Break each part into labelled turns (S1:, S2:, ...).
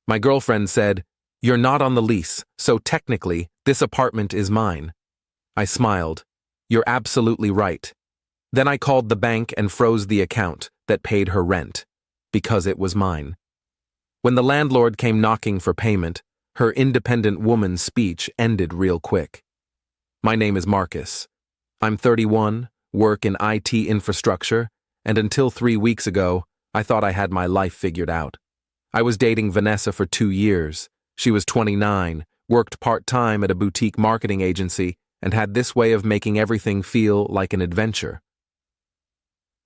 S1: My girlfriend said, "You're not on the lease, so technically, this apartment is mine." I smiled. "You're absolutely right." Then I called the bank and froze the account that paid her rent, because it was mine. When the landlord came knocking for payment, her independent woman speech ended real quick. "My name is Marcus. I'm 31, work in IT infrastructure, and until 3 weeks ago, I thought I had my life figured out. I was dating Vanessa for 2 years. She was 29, worked part-time at a boutique marketing agency, and had this way of making everything feel like an adventure.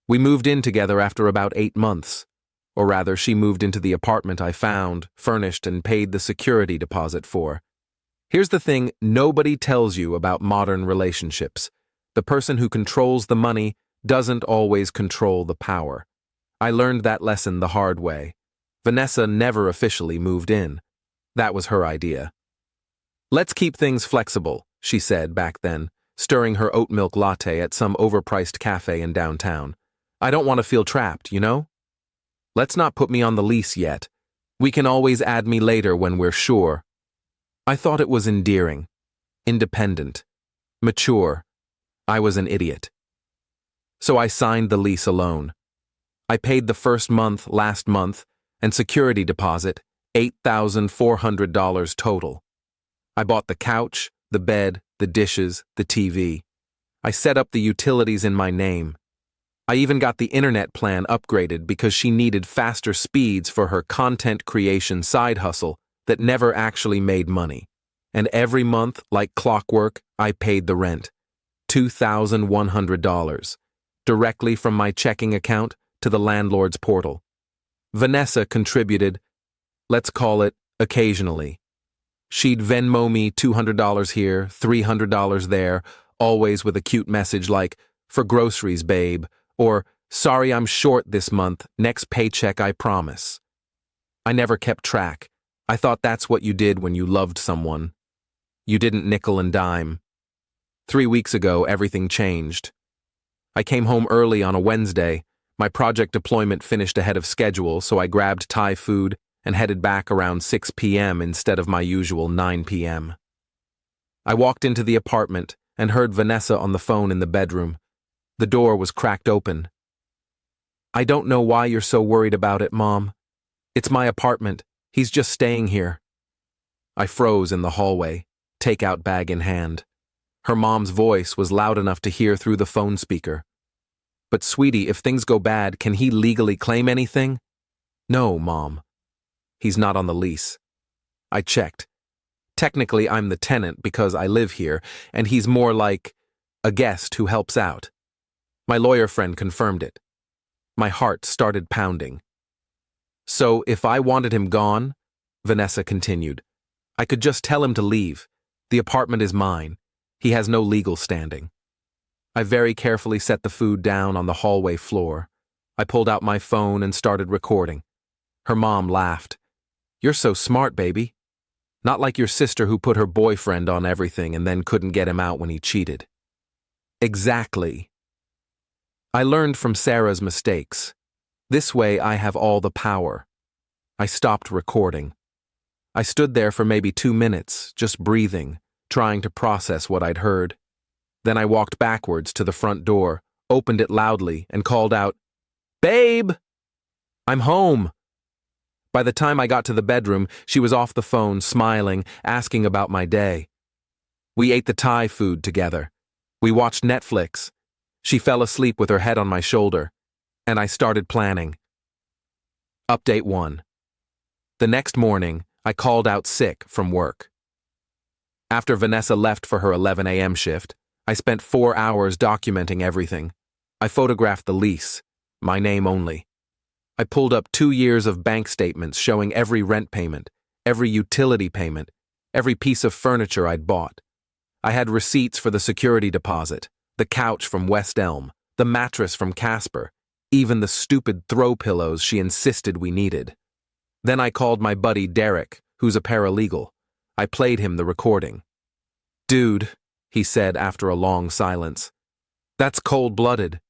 S1: We moved in together after about 8 months. Or rather, she moved into the apartment I found, furnished, and paid the security deposit for. Here's the thing nobody tells you about modern relationships. The person who controls the money doesn't always control the power. I learned that lesson the hard way. Vanessa never officially moved in. That was her idea. "Let's keep things flexible," she said back then, stirring her oat milk latte at some overpriced cafe in downtown. "I don't want to feel trapped, you know? Let's not put me on the lease yet. We can always add me later when we're sure." I thought it was endearing, independent, mature. I was an idiot. So I signed the lease alone. I paid the first month last month and security deposit, $8,400 total. I bought the couch, the bed, the dishes, the TV. I set up the utilities in my name. I even got the internet plan upgraded because she needed faster speeds for her content creation side hustle that never actually made money. And every month, like clockwork, I paid the rent, $2,100, directly from my checking account to the landlord's portal. Vanessa contributed, let's call it, occasionally. She'd Venmo me $200 here, $300 there, always with a cute message like, "For groceries, babe," or "Sorry I'm short this month, next paycheck I promise." I never kept track. I thought that's what you did when you loved someone. You didn't nickel and dime. 3 weeks ago, everything changed. I came home early on a Wednesday. My project deployment finished ahead of schedule, so I grabbed Thai food and headed back around 6 p.m. instead of my usual 9 p.m. I walked into the apartment and heard Vanessa on the phone in the bedroom. The door was cracked open. "I don't know why you're so worried about it, Mom. It's my apartment. He's just staying here." I froze in the hallway, takeout bag in hand. Her mom's voice was loud enough to hear through the phone speaker. "But sweetie, if things go bad, can he legally claim anything?" "No, Mom. He's not on the lease." I checked. Technically, I'm the tenant because I live here, and he's more like a guest who helps out. My lawyer friend confirmed it. My heart started pounding. "So if I wanted him gone," Vanessa continued, "I could just tell him to leave. The apartment is mine. He has no legal standing." I very carefully set the food down on the hallway floor. I pulled out my phone and started recording. Her mom laughed. "You're so smart, baby. Not like your sister who put her boyfriend on everything and then couldn't get him out when he cheated." Exactly. I learned from Sarah's mistakes. This way I have all the power. I stopped recording. I stood there for maybe 2 minutes, just breathing, trying to process what I'd heard. Then I walked backwards to the front door, opened it loudly, and called out, "Babe! I'm home!" By the time I got to the bedroom, she was off the phone, smiling, asking about my day. We ate the Thai food together. We watched Netflix. She fell asleep with her head on my shoulder, and I started planning. Update 1. The next morning, I called out sick from work. After Vanessa left for her 11 a.m. shift, I spent 4 hours documenting everything. I photographed the lease, my name only. I pulled up 2 years of bank statements showing every rent payment, every utility payment, every piece of furniture I'd bought. I had receipts for the security deposit, the couch from West Elm, the mattress from Casper, even the stupid throw pillows she insisted we needed. Then I called my buddy Derek, who's a paralegal. I played him the recording. "Dude," he said after a long silence, "that's cold-blooded.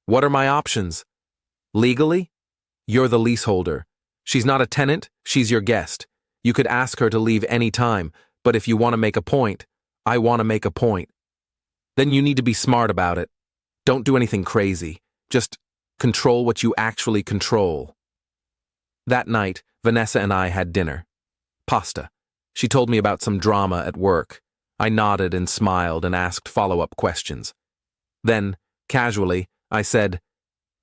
S1: What are my options? Legally? You're the leaseholder. She's not a tenant, she's your guest. You could ask her to leave any time, but if you want to make a point, I want to make a point. Then you need to be smart about it. Don't do anything crazy. Just control what you actually control. That night, Vanessa and I had dinner. Pasta. She told me about some drama at work. I nodded and smiled and asked follow-up questions. Then, casually, I said,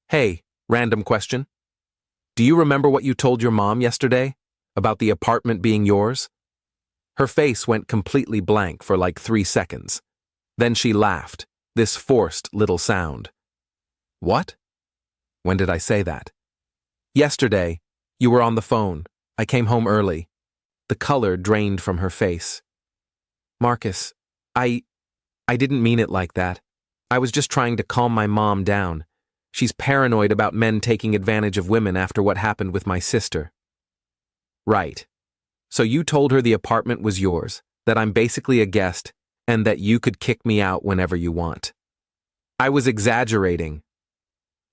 S1: "Hey, random question. Do you remember what you told your mom yesterday? About the apartment being yours?" Her face went completely blank for like 3 seconds. Then she laughed, this forced little sound. "What? When did I say that?" "Yesterday. You were on the phone. I came home early." The color drained from her face. "Marcus, I didn't mean it like that. I was just trying to calm my mom down. She's paranoid about men taking advantage of women after what happened with my sister." "Right. So you told her the apartment was yours, that I'm basically a guest, and that you could kick me out whenever you want." "I was exaggerating.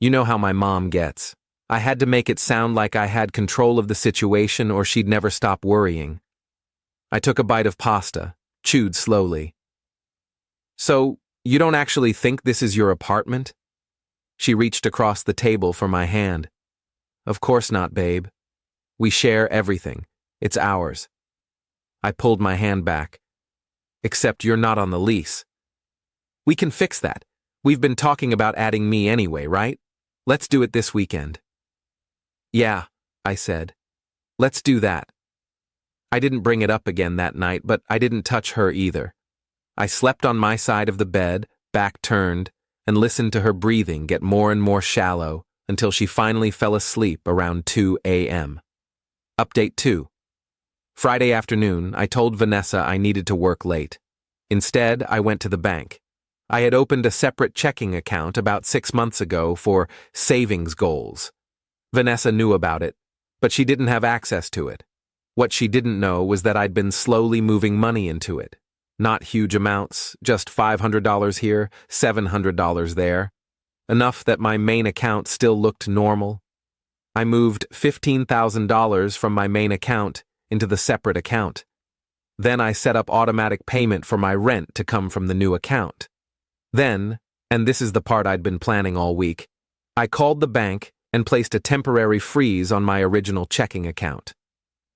S1: You know how my mom gets. I had to make it sound like I had control of the situation or she'd never stop worrying." I took a bite of pasta, chewed slowly. "So, you don't actually think this is your apartment?" She reached across the table for my hand. "Of course not, babe. We share everything. It's ours." I pulled my hand back. "Except you're not on the lease." "We can fix that. We've been talking about adding me anyway, right? Let's do it this weekend." "Yeah," I said. "Let's do that." I didn't bring it up again that night, but I didn't touch her either. I slept on my side of the bed, back turned, and listened to her breathing get more and more shallow until she finally fell asleep around 2 a.m. Update 2. Friday afternoon, I told Vanessa I needed to work late. Instead, I went to the bank. I had opened a separate checking account about 6 months ago for savings goals. Vanessa knew about it, but she didn't have access to it. What she didn't know was that I'd been slowly moving money into it. Not huge amounts, just $500 here, $700 there. Enough that my main account still looked normal. I moved $15,000 from my main account into the separate account. Then I set up automatic payment for my rent to come from the new account. Then, and this is the part I'd been planning all week, I called the bank and placed a temporary freeze on my original checking account,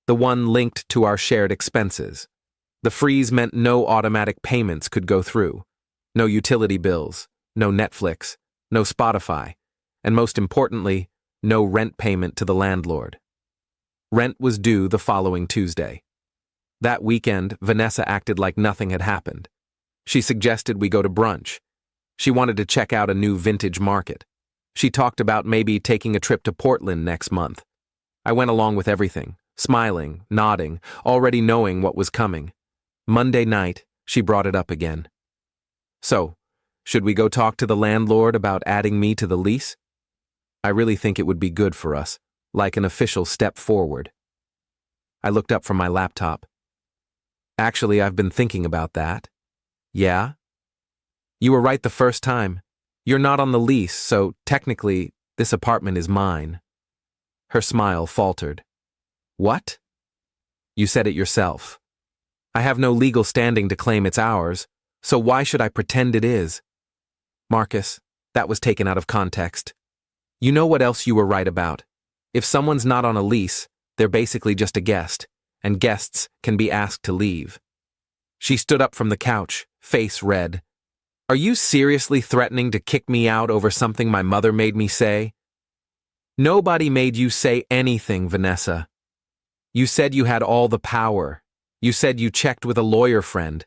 S1: the one linked to our shared expenses. The freeze meant no automatic payments could go through. No utility bills, no Netflix, no Spotify, and most importantly, no rent payment to the landlord. Rent was due the following Tuesday. That weekend, Vanessa acted like nothing had happened. She suggested we go to brunch. She wanted to check out a new vintage market. She talked about maybe taking a trip to Portland next month. I went along with everything, smiling, nodding, already knowing what was coming. Monday night, she brought it up again. "So, should we go talk to the landlord about adding me to the lease? I really think it would be good for us, like an official step forward." I looked up from my laptop. "Actually, I've been thinking about that." "Yeah?" "You were right the first time. You're not on the lease, so technically, this apartment is mine." Her smile faltered. "What?" "You said it yourself. I have no legal standing to claim it's ours, so why should I pretend it is?" "Marcus, that was taken out of context. You know what else you were right about. If someone's not on a lease, they're basically just a guest, and guests can be asked to leave." She stood up from the couch, face red. "Are you seriously threatening to kick me out over something my mother made me say?" "Nobody made you say anything, Vanessa. You said you had all the power. You said you checked with a lawyer friend.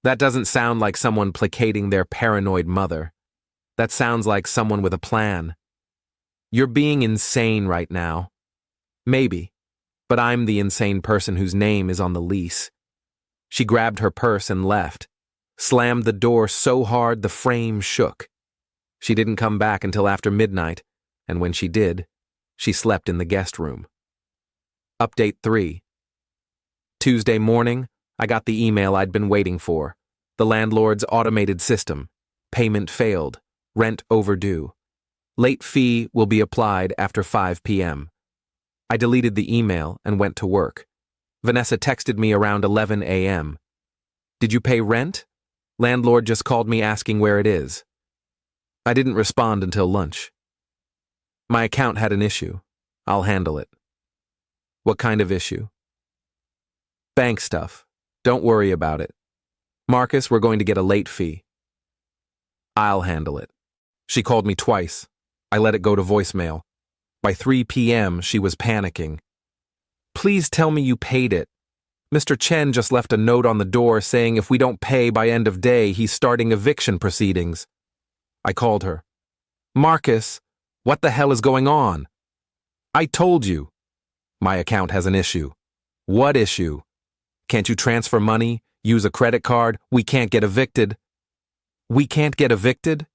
S1: That doesn't sound like someone placating their paranoid mother. That sounds like someone with a plan. You're being insane right now." "Maybe, but I'm the insane person whose name is on the lease." She grabbed her purse and left, slammed the door so hard the frame shook. She didn't come back until after midnight, and when she did, she slept in the guest room. Update 3. Tuesday morning, I got the email I'd been waiting for. The landlord's automated system. Payment failed. Rent overdue. Late fee will be applied after 5 p.m. I deleted the email and went to work. Vanessa texted me around 11 a.m. Did you pay rent? Landlord just called me asking where it is. I didn't respond until lunch. My account had an issue. I'll handle it. What kind of issue? Bank stuff. Don't worry about it. Marcus, we're going to get a late fee. I'll handle it. She called me twice. I let it go to voicemail. By 3 p.m., she was panicking. Please tell me you paid it. Mr. Chen just left a note on the door saying if we don't pay by end of day, he's starting eviction proceedings. I called her. Marcus, what the hell is going on? I told you. My account has an issue. What issue? Can't you transfer money, use a credit card? We can't get evicted. We can't get evicted?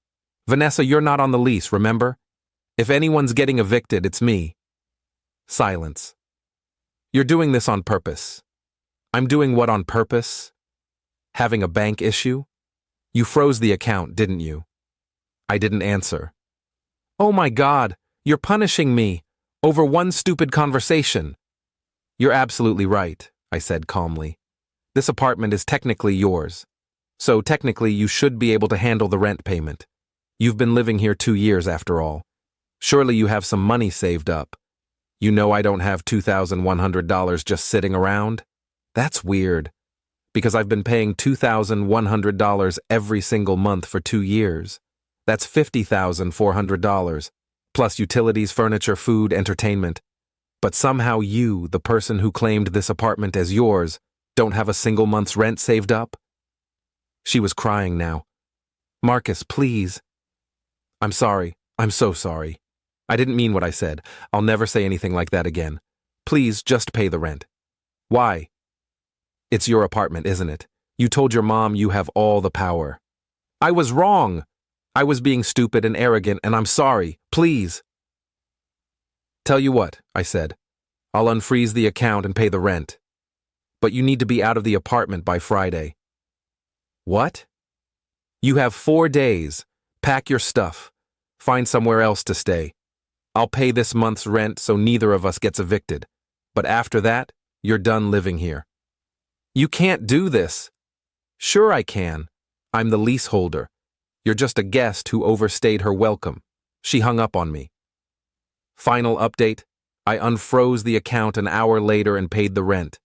S1: Vanessa, you're not on the lease, remember? If anyone's getting evicted, it's me. Silence. You're doing this on purpose. I'm doing what on purpose? Having a bank issue? You froze the account, didn't you? I didn't answer. Oh my God, you're punishing me over one stupid conversation. You're absolutely right, I said calmly. This apartment is technically yours. So technically you should be able to handle the rent payment. You've been living here 2 years after all. Surely you have some money saved up. You know I don't have $2,100 just sitting around? That's weird, because I've been paying $2,100 every single month for 2 years. That's $50,400, plus utilities, furniture, food, entertainment. But somehow you, the person who claimed this apartment as yours, don't have a single month's rent saved up? She was crying now. Marcus, please. I'm sorry. I'm so sorry. I didn't mean what I said. I'll never say anything like that again. Please, just pay the rent. Why? It's your apartment, isn't it? You told your mom you have all the power. I was wrong. I was being stupid and arrogant, and I'm sorry. Please. Tell you what, I said. I'll unfreeze the account and pay the rent. But you need to be out of the apartment by Friday. What? You have 4 days. Pack your stuff. Find somewhere else to stay. I'll pay this month's rent so neither of us gets evicted. But after that, you're done living here. You can't do this. Sure I can. I'm the leaseholder. You're just a guest who overstayed her welcome. She hung up on me. Final update, I unfroze the account an hour later and paid the rent.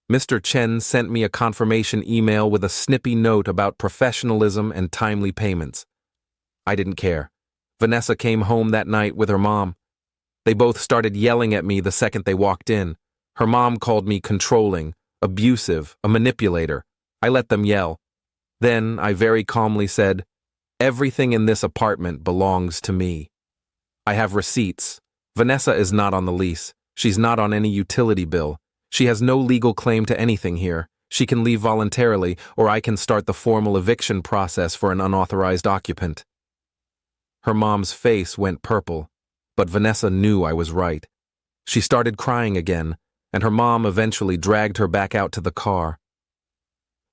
S1: Mr. Chen sent me a confirmation email with a snippy note about professionalism and timely payments. I didn't care. Vanessa came home that night with her mom. They both started yelling at me the second they walked in. Her mom called me controlling, abusive, a manipulator. I let them yell. Then I very calmly said, everything in this apartment belongs to me. I have receipts. Vanessa is not on the lease. She's not on any utility bill. She has no legal claim to anything here. She can leave voluntarily, or I can start the formal eviction process for an unauthorized occupant. Her mom's face went purple, but Vanessa knew I was right. She started crying again, and her mom eventually dragged her back out to the car.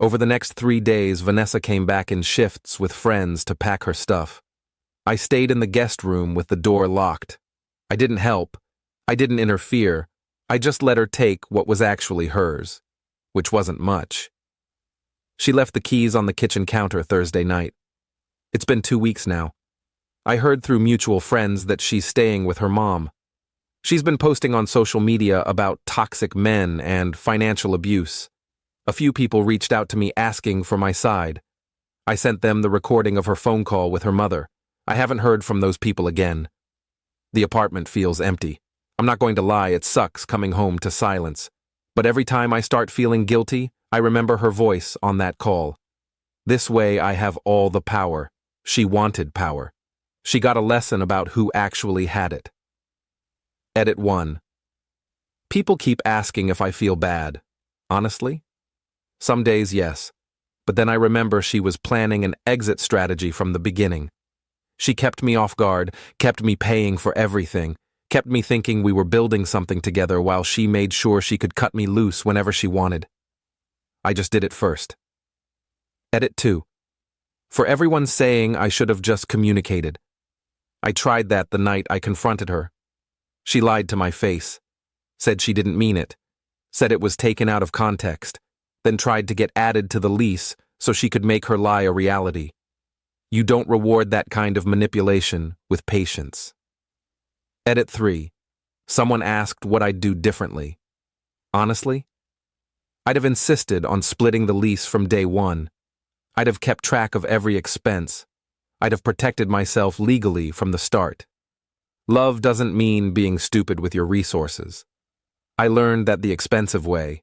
S1: Over the next 3 days, Vanessa came back in shifts with friends to pack her stuff. I stayed in the guest room with the door locked. I didn't help. I didn't interfere. I just let her take what was actually hers, which wasn't much. She left the keys on the kitchen counter Thursday night. It's been 2 weeks now. I heard through mutual friends that she's staying with her mom. She's been posting on social media about toxic men and financial abuse. A few people reached out to me asking for my side. I sent them the recording of her phone call with her mother. I haven't heard from those people again. The apartment feels empty. I'm not going to lie, it sucks coming home to silence. But every time I start feeling guilty, I remember her voice on that call. This way I have all the power. She wanted power. She got a lesson about who actually had it. Edit 1. People keep asking if I feel bad. Honestly? Some days, yes. But then I remember she was planning an exit strategy from the beginning. She kept me off guard, kept me paying for everything, kept me thinking we were building something together while she made sure she could cut me loose whenever she wanted. I just did it first. Edit 2. For everyone saying I should have just communicated. I tried that the night I confronted her. She lied to my face. said she didn't mean it, said it was taken out of context, then tried to get added to the lease so she could make her lie a reality. You don't reward that kind of manipulation with patience. Edit 3. Someone asked what I'd do differently. Honestly, I'd have insisted on splitting the lease from day one. I'd have kept track of every expense. I'd have protected myself legally from the start. Love doesn't mean being stupid with your resources. I learned that the expensive way,